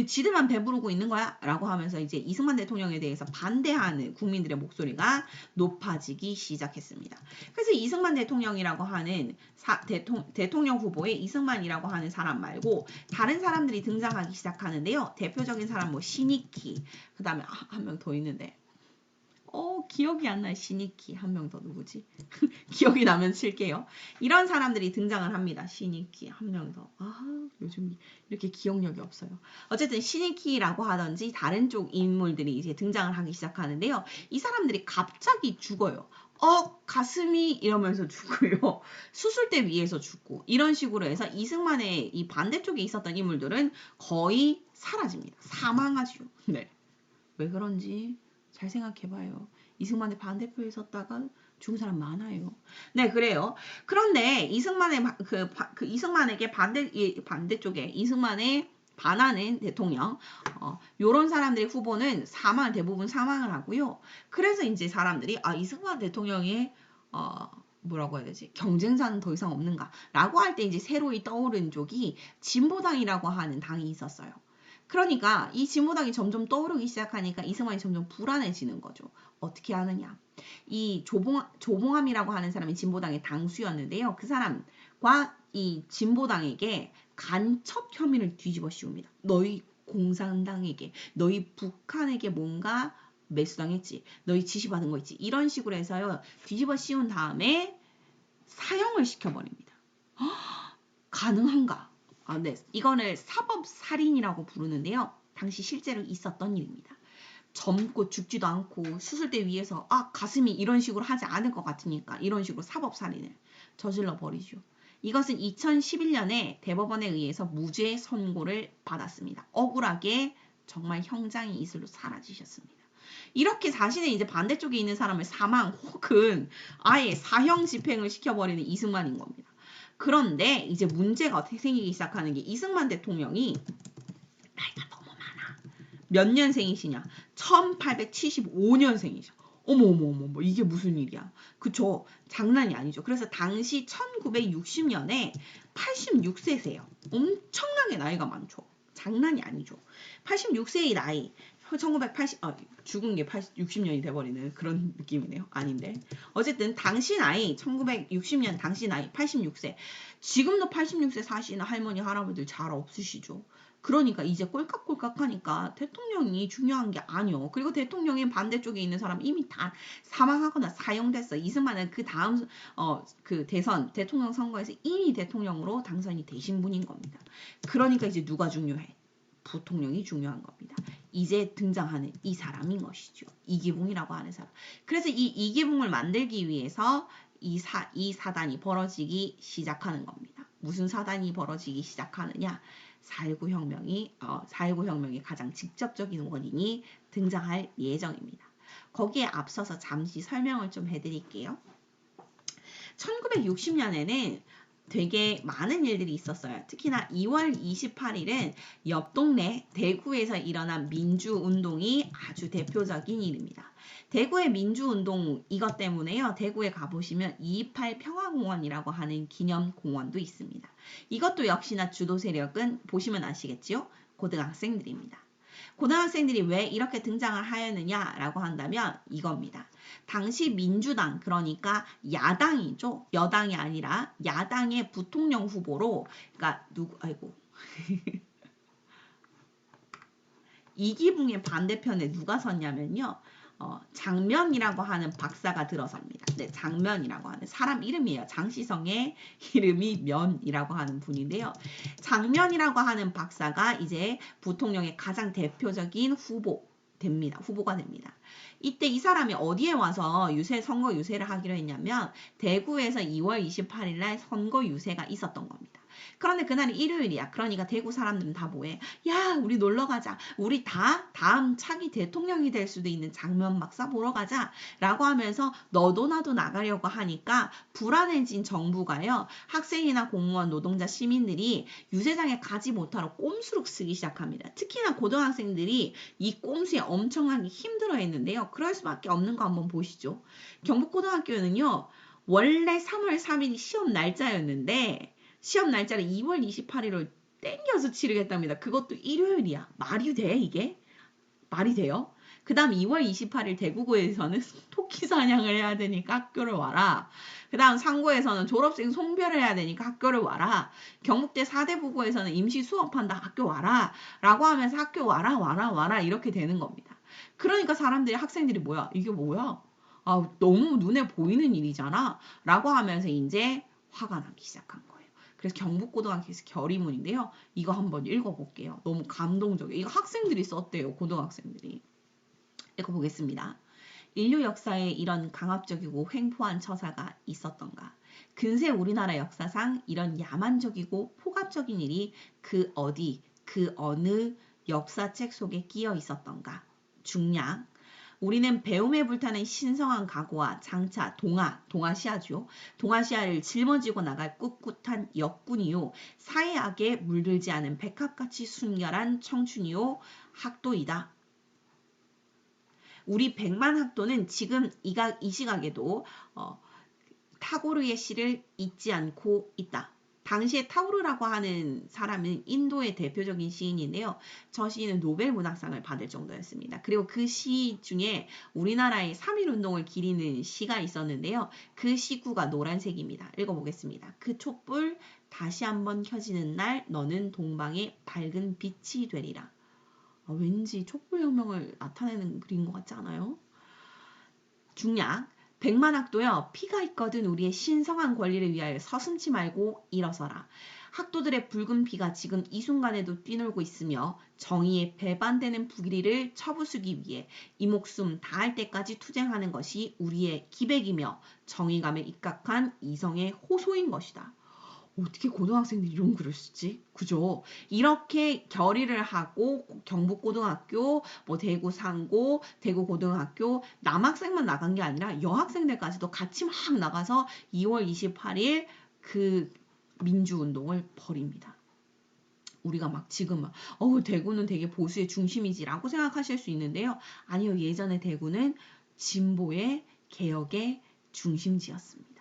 지들만 배부르고 있는 거야. 라고 하면서 이제 이승만 대통령에 대해서 반대하는 국민들의 목소리가 높아지기 시작했습니다. 그래서 이승만 대통령이라고 하는 대통령 후보에 이승만이라고 하는 사람 말고 다른 사람들이 등장하기 시작하는데요. 대표적인 사람 신익희 그 다음에 한 명 더 있는데 기억이 안 나요. 신익희 한 명 더 누구지? 기억이 나면 칠게요. 이런 사람들이 등장을 합니다. 신익희 한 명 더. 요즘 이렇게 기억력이 없어요. 어쨌든 신익희라고 하든지 다른 쪽 인물들이 이제 등장을 하기 시작하는데요. 이 사람들이 갑자기 죽어요. 가슴이 이러면서 죽고요. 수술대 위에서 죽고 이런 식으로 해서 이승만의 이 반대쪽에 있었던 인물들은 거의 사라집니다. 사망하죠. 네. 왜 그런지 잘 생각해봐요. 이승만의 반대표에 섰다가 죽은 사람 많아요. 네, 그래요. 그런데 이승만의 이승만에게 반대쪽에 이승만의 반하는 대통령, 요런 사람들의 후보는 대부분 사망을 하고요. 그래서 이제 사람들이, 이승만 대통령의, 뭐라고 해야 되지? 경쟁자는 더 이상 없는가? 라고 할 때 이제 새로이 떠오른 쪽이 진보당이라고 하는 당이 있었어요. 그러니까 이 진보당이 점점 떠오르기 시작하니까 이승만이 점점 불안해지는 거죠. 어떻게 하느냐. 이 조봉암이라고 하는 사람이 진보당의 당수였는데요. 그 사람과 이 진보당에게 간첩 혐의를 뒤집어 씌웁니다. 너희 공산당에게, 너희 북한에게 뭔가 매수당했지, 너희 지시받은 거 있지, 이런 식으로 해서요 뒤집어 씌운 다음에 사형을 시켜버립니다. 가능한가? 네. 이거를 사법살인이라고 부르는데요. 당시 실제로 있었던 일입니다. 젊고 죽지도 않고 수술대 위에서 가슴이 이런 식으로 하지 않을 것 같으니까 이런 식으로 사법살인을 저질러 버리죠. 이것은 2011년에 대법원에 의해서 무죄 선고를 받았습니다. 억울하게 정말 형장이 이슬로 사라지셨습니다. 이렇게 자신의 이제 반대쪽에 있는 사람을 사망 혹은 아예 사형 집행을 시켜버리는 이승만인 겁니다. 그런데 이제 문제가 어떻게 생기기 시작하는 게 이승만 대통령이 나이가 너무 많아. 몇 년생이시냐? 1875년생이셔. 어머, 이게 무슨 일이야? 그쵸? 장난이 아니죠. 그래서 당시 1960년에 86세세요. 엄청나게 나이가 많죠. 장난이 아니죠. 86세의 나이. 죽은 게 60년이 돼버리는 그런 느낌이네요. 아닌데. 어쨌든 당시 나이, 1960년 당시 나이 86세. 지금도 86세 사시는 할머니, 할아버지들 잘 없으시죠. 그러니까 이제 꼴깍꼴깍하니까 대통령이 중요한 게 아니요. 그리고 대통령의 반대쪽에 있는 사람 이미 다 사망하거나 사형됐어. 이승만은 그 다음 그 대통령 선거에서 이미 대통령으로 당선이 되신 분인 겁니다. 그러니까 이제 누가 중요해? 부통령이 중요한 겁니다. 이제 등장하는 이 사람인 것이죠. 이기붕이라고 하는 사람. 그래서 이 이기붕을 만들기 위해서 이 사단이 벌어지기 시작하는 겁니다. 무슨 사단이 벌어지기 시작하느냐? 4.19 혁명이 가장 직접적인 원인이 등장할 예정입니다. 거기에 앞서서 잠시 설명을 좀 해드릴게요. 1960년에는 되게 많은 일들이 있었어요. 특히나 2월 28일은 옆 동네 대구에서 일어난 민주운동이 아주 대표적인 일입니다. 대구의 민주운동 이것 때문에요. 대구에 가보시면 228 평화공원이라고 하는 기념공원도 있습니다. 이것도 역시나 주도 세력은 보시면 아시겠지요? 고등학생들입니다. 고등학생들이 왜 이렇게 등장을 하였느냐라고 한다면 이겁니다. 당시 민주당, 그러니까 야당이죠. 여당이 아니라 야당의 부통령 후보로, 그러니까 이기붕의 반대편에 누가 섰냐면요. 장면이라고 하는 박사가 들어섭니다. 네, 장면이라고 하는 사람 이름이에요. 장시성의 이름이 면이라고 하는 분인데요. 장면이라고 하는 박사가 이제 부통령의 가장 대표적인 후보가 됩니다. 이때 이 사람이 어디에 와서 선거 유세를 하기로 했냐면 대구에서 2월 28일 날 선거 유세가 있었던 겁니다. 그런데 그날이 일요일이야. 그러니까 대구 사람들은 다 뭐해? 야, 우리 놀러 가자. 우리 다 다음 차기 대통령이 될 수도 있는 장면 박사 보러 가자. 라고 하면서 너도 나도 나가려고 하니까 불안해진 정부가요. 학생이나 공무원, 노동자, 시민들이 유세장에 가지 못하러 꼼수를 쓰기 시작합니다. 특히나 고등학생들이 이 꼼수에 엄청나게 힘들어 했는데요. 그럴 수밖에 없는 거 한번 보시죠. 경북고등학교는요. 원래 3월 3일이 시험 날짜였는데 시험 날짜를 2월 28일로 땡겨서 치르겠답니다. 그것도 일요일이야. 말이 돼 이게? 말이 돼요? 그 다음 2월 28일 대구고에서는 토끼 사냥을 해야 되니까 학교를 와라. 그 다음 상고에서는 졸업생 송별을 해야 되니까 학교를 와라. 경북대 사대부고에서는 임시 수업한다. 학교 와라. 라고 하면서 학교 와라 이렇게 되는 겁니다. 그러니까 학생들이 뭐야? 이게 뭐야? 너무 눈에 보이는 일이잖아. 라고 하면서 이제 화가 나기 시작한 거예요. 그래서 경북고등학교에서 결의문인데요. 이거 한번 읽어볼게요. 너무 감동적이에요. 이거 학생들이 썼대요. 고등학생들이. 읽어보겠습니다. 인류 역사에 이런 강압적이고 횡포한 처사가 있었던가? 근세 우리나라 역사상 이런 야만적이고 폭압적인 일이 그 어디, 그 어느 역사책 속에 끼어 있었던가? 중량. 우리는 배움에 불타는 신성한 각오와 장차 동아시아죠. 동아시아를 짊어지고 나갈 꿋꿋한 역군이요. 사회악에 물들지 않은 백합같이 순결한 청춘이요. 학도이다. 우리 백만 학도는 지금 이 시각에도 타고르의 시를 잊지 않고 있다. 당시에 타고르라고 하는 사람은 인도의 대표적인 시인인데요. 저 시인은 노벨 문학상을 받을 정도였습니다. 그리고 그 시 중에 우리나라의 3.1운동을 기리는 시가 있었는데요. 그 시구가 노란색입니다. 읽어보겠습니다. 그 촛불 다시 한번 켜지는 날 너는 동방의 밝은 빛이 되리라. 왠지 촛불혁명을 나타내는 그림인 것 같지 않아요? 중략. 백만학도여 피가 있거든 우리의 신성한 권리를 위하여 서슴지 말고 일어서라. 학도들의 붉은 피가 지금 이 순간에도 뛰놀고 있으며 정의에 배반되는 불의를 쳐부수기 위해 이 목숨 다할 때까지 투쟁하는 것이 우리의 기백이며 정의감에 입각한 이성의 호소인 것이다. 어떻게 고등학생들이 이런 글을 쓰지? 그죠? 이렇게 결의를 하고 경북고등학교, 뭐 대구상고, 대구고등학교 남학생만 나간 게 아니라 여학생들까지도 같이 막 나가서 2월 28일 그 민주운동을 벌입니다. 우리가 막 지금 대구는 되게 보수의 중심이지라고 생각하실 수 있는데요. 아니요. 예전에 대구는 진보의 개혁의 중심지였습니다.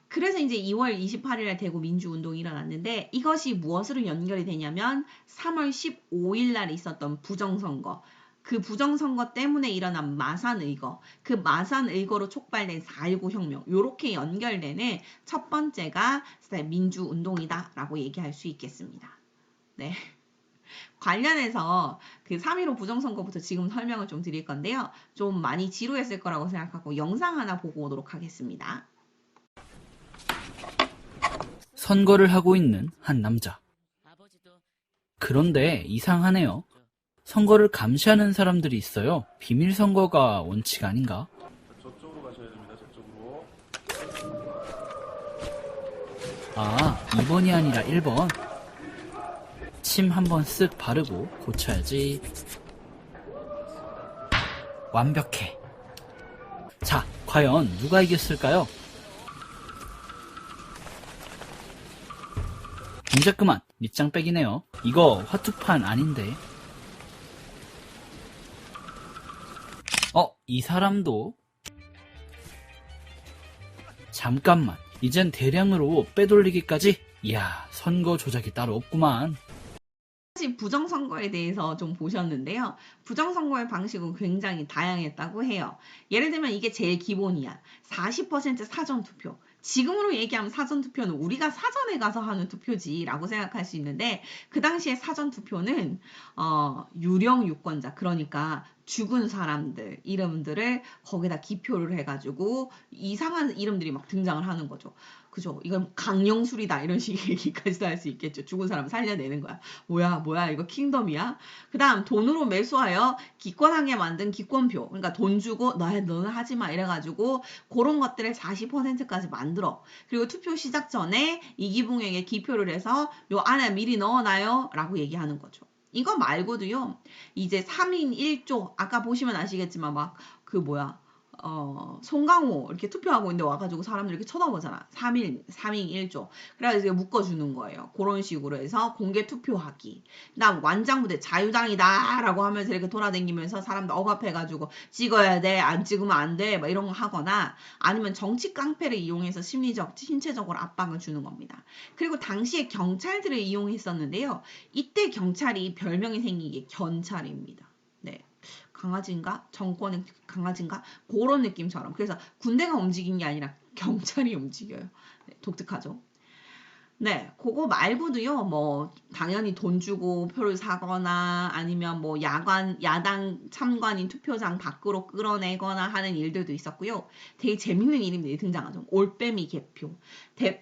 그래서 이제 2월 28일에 대구 민주운동이 일어났는데 이것이 무엇으로 연결이 되냐면 3월 15일 날 있었던 부정선거. 그 부정선거 때문에 일어난 마산의거. 그 마산의거로 촉발된 4.19 혁명. 요렇게 연결되는 첫 번째가 민주운동이다 라고 얘기할 수 있겠습니다. 네. 관련해서 그 3.15 부정선거부터 지금 설명을 좀 드릴 건데요. 좀 많이 지루했을 거라고 생각하고 영상 하나 보고 오도록 하겠습니다. 선거를 하고 있는 한 남자. 그런데 이상하네요. 선거를 감시하는 사람들이 있어요. 비밀 선거가 원칙 아닌가? 저쪽으로 가셔야 됩니다. 저쪽으로. 아, 2번이 아니라 1번. 침 한번 쓱 바르고 고쳐야지. 완벽해. 자, 과연 누가 이겼을까요? 동작 그만. 밑장 빼기네요. 이거 화투판 아닌데. 이 사람도. 잠깐만. 이젠 대량으로 빼돌리기까지? 이야, 선거 조작이 따로 없구만. 사실 부정선거에 대해서 좀 보셨는데요. 부정선거의 방식은 굉장히 다양했다고 해요. 예를 들면 이게 제일 기본이야. 40% 사전투표. 지금으로 얘기하면 사전투표는 우리가 사전에 가서 하는 투표지라고 생각할 수 있는데 그 당시에 사전투표는 유령 유권자 그러니까 죽은 사람들 이름들을 거기다 기표를 해가지고 이상한 이름들이 막 등장을 하는 거죠. 그죠? 이건 강령술이다 이런 식의 얘기까지도 할 수 있겠죠. 죽은 사람 살려내는 거야. 뭐야 이거 킹덤이야? 그 다음 돈으로 매수하여 기권하게 만든 기권표. 그러니까 돈 주고 너는 하지 마 이래가지고 그런 것들을 40%까지 만들어. 그리고 투표 시작 전에 이기붕에게 기표를 해서 요 안에 미리 넣어놔요 라고 얘기하는 거죠. 이거 말고도요. 이제 3인 1조 아까 보시면 아시겠지만 막 송강호 이렇게 투표하고 있는데 와가지고 사람들 이렇게 쳐다보잖아. 3인 1조. 그래가지고 묶어주는 거예요. 그런 식으로 해서 공개 투표하기. 그다음 완장부대 자유당이다 라고 하면서 이렇게 돌아다니면서 사람들 억압해가지고 찍어야 돼. 안 찍으면 안 돼. 막 이런 거 하거나 아니면 정치 깡패를 이용해서 신체적으로 압박을 주는 겁니다. 그리고 당시에 경찰들을 이용했었는데요. 이때 경찰이 별명이 생긴 게 견찰입니다. 네. 강아지인가? 정권의 강아지인가? 그런 느낌처럼. 그래서 군대가 움직인 게 아니라 경찰이 움직여요. 네, 독특하죠? 네, 그거 말고도요, 뭐, 당연히 돈 주고 표를 사거나 아니면 뭐, 야당 참관인 투표장 밖으로 끌어내거나 하는 일들도 있었고요. 되게 재밌는 이름들이 등장하죠. 올빼미 개표.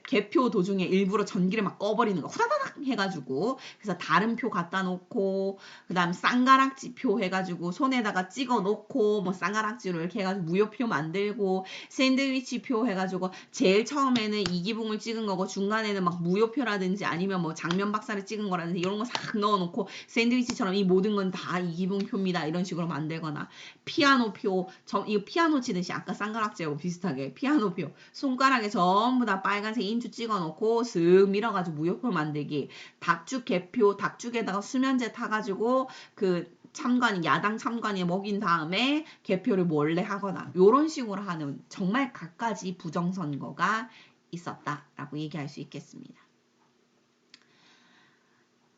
개표 도중에 일부러 전기를 막 꺼버리는 거 후다다닥 해가지고 그래서 다른 표 갖다 놓고 그다음 쌍가락지 표 해가지고 손에다가 찍어 놓고 뭐 쌍가락지로 이렇게 해가지고 무효표 만들고 샌드위치 표 해가지고 제일 처음에는 이기붕을 찍은 거고 중간에는 막 무효표라든지 아니면 뭐 장면 박사를 찍은 거라든지 이런 거 싹 넣어놓고 샌드위치처럼 이 모든 건 다 이기붕 표입니다 이런 식으로 만들거나 피아노 표 이거 피아노 치듯이 아까 쌍가락지하고 비슷하게 피아노 표 손가락에 전부 다 빨간색 인주 찍어놓고 슥 밀어가지고 무효표 만들기 닭죽 개표 닭죽에다가 수면제 타가지고 그 참관인 야당 참관인에 먹인 다음에 개표를 몰래 하거나 이런 식으로 하는 정말 갖가지 부정선거가 있었다라고 얘기할 수 있겠습니다.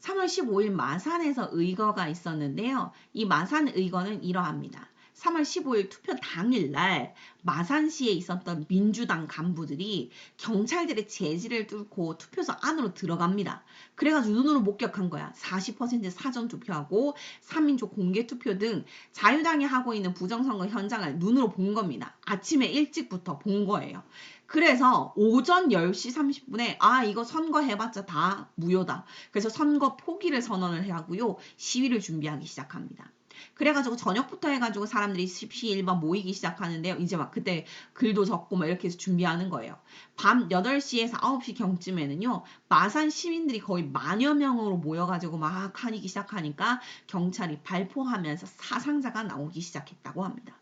3월 15일 마산에서 의거가 있었는데요. 이 마산 의거는 이러합니다. 3월 15일 투표 당일날 마산시에 있었던 민주당 간부들이 경찰들의 제지를 뚫고 투표소 안으로 들어갑니다. 그래가지고 눈으로 목격한 거야. 40% 사전투표하고 3인조 공개투표 등 자유당이 하고 있는 부정선거 현장을 눈으로 본 겁니다. 아침에 일찍부터 본 거예요. 그래서 오전 10시 30분에 이거 선거 해봤자 다 무효다. 그래서 선거 포기를 선언을 하고요. 시위를 준비하기 시작합니다. 그래가지고 저녁부터 해가지고 사람들이 11번 모이기 시작하는데요. 이제 막 그때 글도 적고 막 이렇게 해서 준비하는 거예요. 밤 8시에서 9시 경쯤에는요. 마산 시민들이 거의 만여 명으로 모여가지고 막 하기 시작하니까 경찰이 발포하면서 사상자가 나오기 시작했다고 합니다.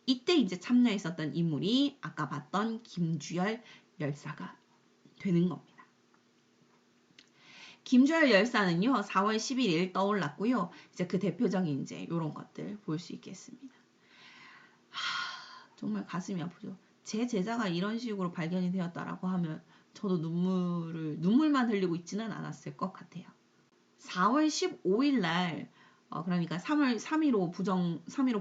이때 이제 참여했었던 인물이 아까 봤던 김주열 열사가 되는 겁니다. 김주열 열사는요, 4월 11일 떠올랐고요. 이제 그 대표적인 이제 이런 것들 볼 수 있겠습니다. 정말 가슴이 아프죠. 제 제자가 이런 식으로 발견이 되었다라고 하면 저도 눈물만 흘리고 있지는 않았을 것 같아요. 4월 15일 날 그러니까 3.15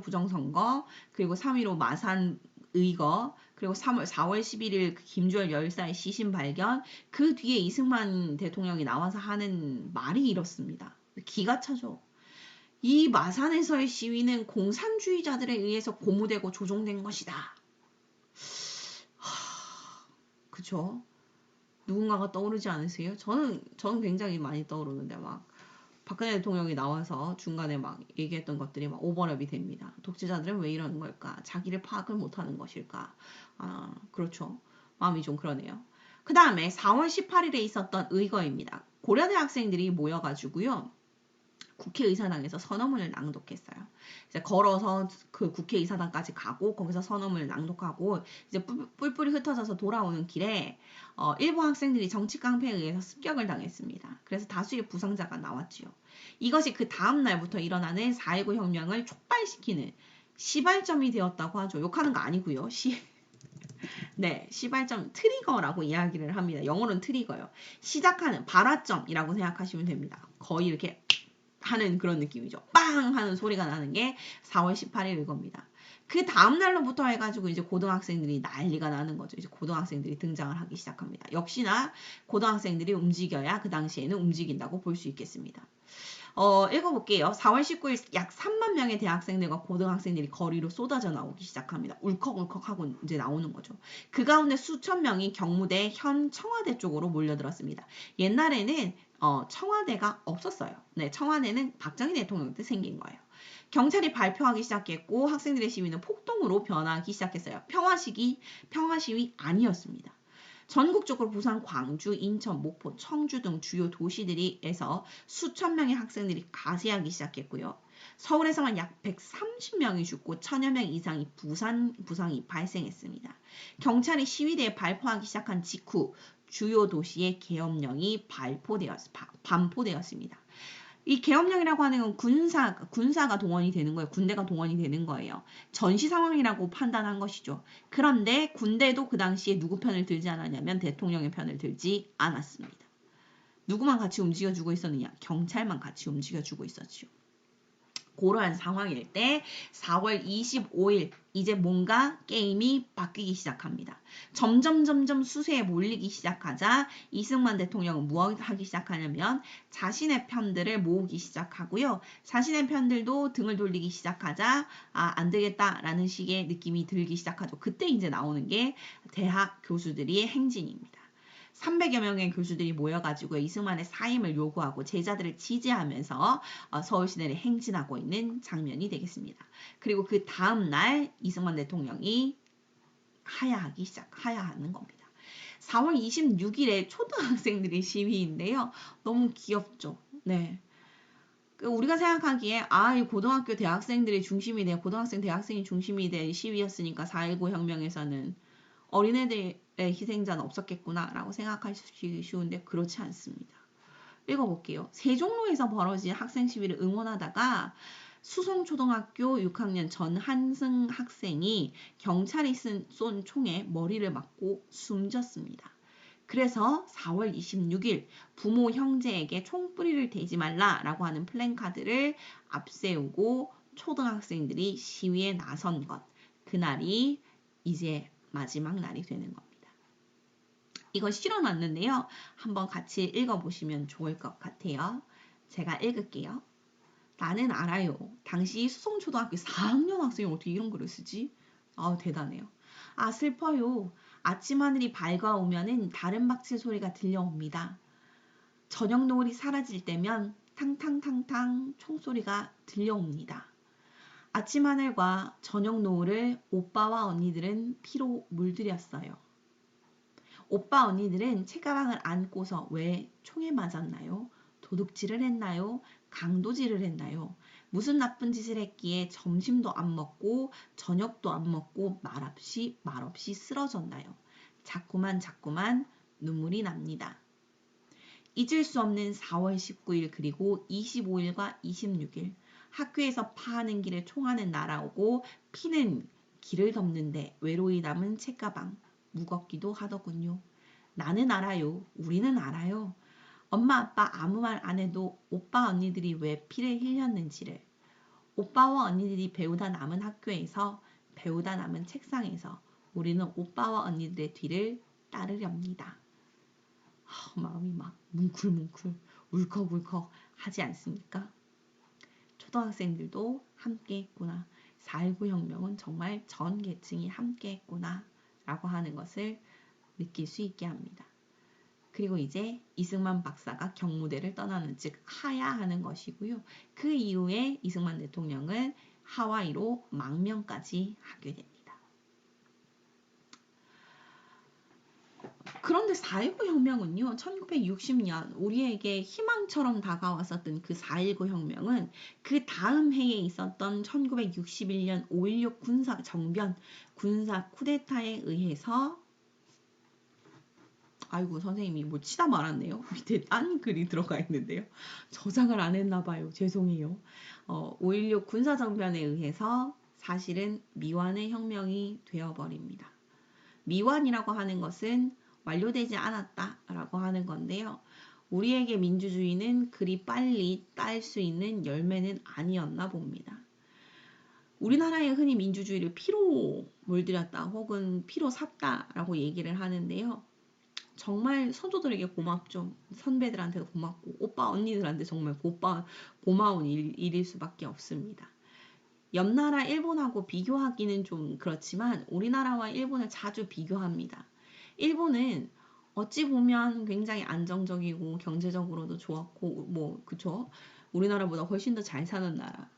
부정선거, 그리고 3.15 마산 의거, 그리고 4월 11일 김주열 열사의 시신 발견, 그 뒤에 이승만 대통령이 나와서 하는 말이 이렇습니다. 기가 차죠. 이 마산에서의 시위는 공산주의자들에 의해서 고무되고 조종된 것이다. 그쵸? 누군가가 떠오르지 않으세요? 저는 굉장히 많이 떠오르는데 막 박근혜 대통령이 나와서 중간에 막 얘기했던 것들이 막 오버랩이 됩니다. 독재자들은 왜 이러는 걸까? 자기를 파악을 못하는 것일까? 그렇죠. 마음이 좀 그러네요. 그 다음에 4월 18일에 있었던 의거입니다. 고려대 학생들이 모여가지고요. 국회의사당에서 선언문을 낭독했어요. 이제 걸어서 그 국회의사당까지 가고 거기서 선언문을 낭독하고 이제 뿔뿔이 흩어져서 돌아오는 길에 일부 학생들이 정치 깡패에 의해서 습격을 당했습니다. 그래서 다수의 부상자가 나왔지요. 이것이 그 다음 날부터 일어나는 4.19 혁명을 촉발시키는 시발점이 되었다고 하죠. 욕하는 거 아니고요. 네, 시발점 트리거라고 이야기를 합니다. 영어로는 트리거요. 시작하는 발화점이라고 생각하시면 됩니다. 거의 이렇게 하는 그런 느낌이죠. 빵 하는 소리가 나는 게 4월 18일 이겁니다. 그 다음 날로부터 해가지고 이제 고등학생들이 난리가 나는 거죠. 이제 고등학생들이 등장을 하기 시작합니다. 역시나 고등학생들이 움직여야 그 당시에는 움직인다고 볼 수 있겠습니다. 읽어볼게요. 4월 19일 약 3만 명의 대학생들과 고등학생들이 거리로 쏟아져 나오기 시작합니다. 울컥울컥 하고 이제 나오는 거죠. 그 가운데 수천 명이 경무대 현 청와대 쪽으로 몰려들었습니다. 옛날에는 청와대가 없었어요. 네, 청와대는 박정희 대통령 때 생긴 거예요. 경찰이 발표하기 시작했고 학생들의 시위는 폭동으로 변하기 시작했어요. 평화 시위 아니었습니다. 전국적으로 부산, 광주, 인천, 목포, 청주 등 주요 도시들에서 수천 명의 학생들이 가세하기 시작했고요. 서울에서만 약 130명이 죽고 1000여 명 이상이 부상이 발생했습니다. 경찰이 시위대에 발포하기 시작한 직후 주요 도시의 계엄령이 반포되었습니다. 이 계엄령이라고 하는 건 군사가 동원이 되는 거예요. 군대가 동원이 되는 거예요. 전시 상황이라고 판단한 것이죠. 그런데 군대도 그 당시에 누구 편을 들지 않았냐면 대통령의 편을 들지 않았습니다. 누구만 같이 움직여주고 있었느냐? 경찰만 같이 움직여주고 있었죠. 그러한 상황일 때 4월 25일 이제 뭔가 게임이 바뀌기 시작합니다. 점점 수세에 몰리기 시작하자 이승만 대통령은 무엇을 하기 시작하냐면 자신의 편들을 모으기 시작하고요. 자신의 편들도 등을 돌리기 시작하자 안 되겠다라는 식의 느낌이 들기 시작하죠. 그때 이제 나오는 게 대학 교수들의 행진입니다. 300여 명의 교수들이 모여가지고 이승만의 사임을 요구하고 제자들을 지지하면서 서울시내를 행진하고 있는 장면이 되겠습니다. 그리고 그 다음날 이승만 대통령이 하야하는 겁니다. 4월 26일에 초등학생들이 시위인데요. 너무 귀엽죠. 네. 우리가 생각하기에 이 고등학교 대학생들이 중심이 돼, 고등학생 대학생이 중심이 된 시위였으니까 4.19 혁명에서는 어린애들의 희생자는 없었겠구나 라고 생각하시기 쉬운데 그렇지 않습니다. 읽어볼게요. 세종로에서 벌어진 학생 시위를 응원하다가 수성초등학교 6학년 전한승 학생이 경찰이 쏜 총에 머리를 맞고 숨졌습니다. 그래서 4월 26일 부모 형제에게 총뿌리를 대지 말라라고 하는 플랜카드를 앞세우고 초등학생들이 시위에 나선 것. 그날이 이제 마지막 날이 되는 겁니다. 이거 실어놨는데요. 한번 같이 읽어보시면 좋을 것 같아요. 제가 읽을게요. 나는 알아요. 당시 수성초등학교 4학년 학생이 어떻게 이런 글을 쓰지? 대단해요. 슬퍼요. 아침 하늘이 밝아오면은 다른 박질 소리가 들려옵니다. 저녁 노을이 사라질 때면 탕탕탕탕 총소리가 들려옵니다. 아침 하늘과 저녁 노을을 오빠와 언니들은 피로 물들였어요. 오빠 언니들은 책가방을 안고서 왜 총에 맞았나요? 도둑질을 했나요? 강도질을 했나요? 무슨 나쁜 짓을 했기에 점심도 안 먹고 저녁도 안 먹고 말없이 쓰러졌나요? 자꾸만 눈물이 납니다. 잊을 수 없는 4월 19일 그리고 25일과 26일 학교에서 파하는 길에 총알은 날아오고 피는 길을 덮는데 외로이 남은 책가방 무겁기도 하더군요. 나는 알아요. 우리는 알아요. 엄마 아빠 아무 말 안 해도 오빠 언니들이 왜 피를 흘렸는지를. 오빠와 언니들이 배우다 남은 학교에서 배우다 남은 책상에서 우리는 오빠와 언니들의 뒤를 따르렵니다. 마음이 막 뭉클뭉클 울컥울컥 하지 않습니까? 초등학생들도 함께 했구나. 4.19 혁명은 정말 전 계층이 함께 했구나 라고 하는 것을 느낄 수 있게 합니다. 그리고 이제 이승만 박사가 경무대를 떠나는 즉 하야하는 것이고요. 그 이후에 이승만 대통령은 하와이로 망명까지 하게 됩니다. 그런데 4.19 혁명은요. 1960년 우리에게 희망처럼 다가왔었던 그 4.19 혁명은 그 다음 해에 있었던 1961년 5.16 군사 정변, 군사 쿠데타에 의해서 아이고 선생님이 뭐 치다 말았네요. 밑에 딴 글이 들어가 있는데요. 저장을 안 했나 봐요. 죄송해요. 5.16 군사정변에 의해서 사실은 미완의 혁명이 되어버립니다. 미완이라고 하는 것은 완료되지 않았다라고 하는 건데요. 우리에게 민주주의는 그리 빨리 딸 수 있는 열매는 아니었나 봅니다. 우리나라에 흔히 민주주의를 피로 물들였다 혹은 피로 샀다라고 얘기를 하는데요. 정말 선조들에게 고맙죠. 선배들한테도 고맙고 오빠 언니들한테 정말 고마운 일일 수밖에 없습니다. 옆나라 일본하고 비교하기는 좀 그렇지만 우리나라와 일본을 자주 비교합니다. 일본은 어찌 보면 굉장히 안정적이고 경제적으로도 좋았고 그쵸? 우리나라보다 훨씬 더 잘 사는 나라.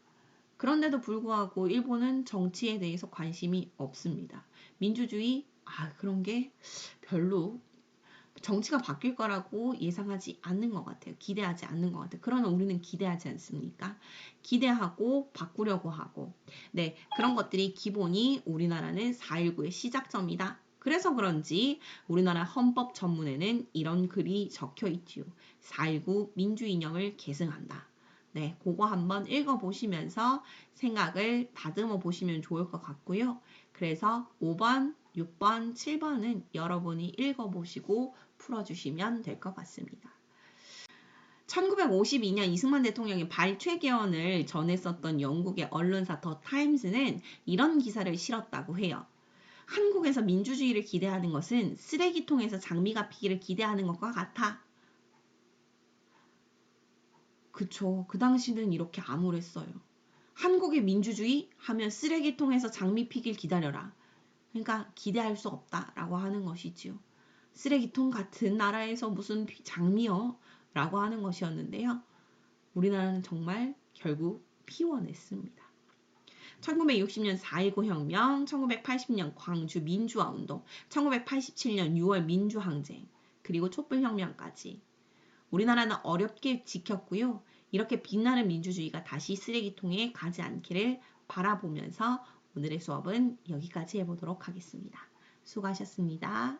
그런데도 불구하고 일본은 정치에 대해서 관심이 없습니다. 민주주의 그런 게 별로 정치가 바뀔 거라고 예상하지 않는 것 같아요. 기대하지 않는 것 같아요. 그러나 우리는 기대하지 않습니까? 기대하고 바꾸려고 하고 그런 것들이 기본이 우리나라는 4.19의 시작점이다. 그래서 그런지 우리나라 헌법 전문에는 이런 글이 적혀 있지요. 4.19 민주이념을 계승한다. 그거 한번 읽어보시면서 생각을 다듬어 보시면 좋을 것 같고요. 그래서 5번, 6번, 7번은 여러분이 읽어보시고 풀어주시면 될 것 같습니다. 1952년 이승만 대통령의 발췌개헌을 전했었던 영국의 언론사 더 타임스는 이런 기사를 실었다고 해요. 한국에서 민주주의를 기대하는 것은 쓰레기통에서 장미가 피기를 기대하는 것과 같아. 그쵸. 그 당시는 이렇게 암울했어요. 한국의 민주주의 하면 쓰레기통에서 장미 피길 기다려라. 그러니까 기대할 수 없다라고 하는 것이지요. 쓰레기통 같은 나라에서 무슨 장미여? 라고 하는 것이었는데요. 우리나라는 정말 결국 피워냈습니다. 1960년 4.19 혁명, 1980년 광주 민주화운동, 1987년 6월 민주항쟁, 그리고 촛불혁명까지 우리나라는 어렵게 지켰고요. 이렇게 빛나는 민주주의가 다시 쓰레기통에 가지 않기를 바라보면서 오늘의 수업은 여기까지 해보도록 하겠습니다. 수고하셨습니다.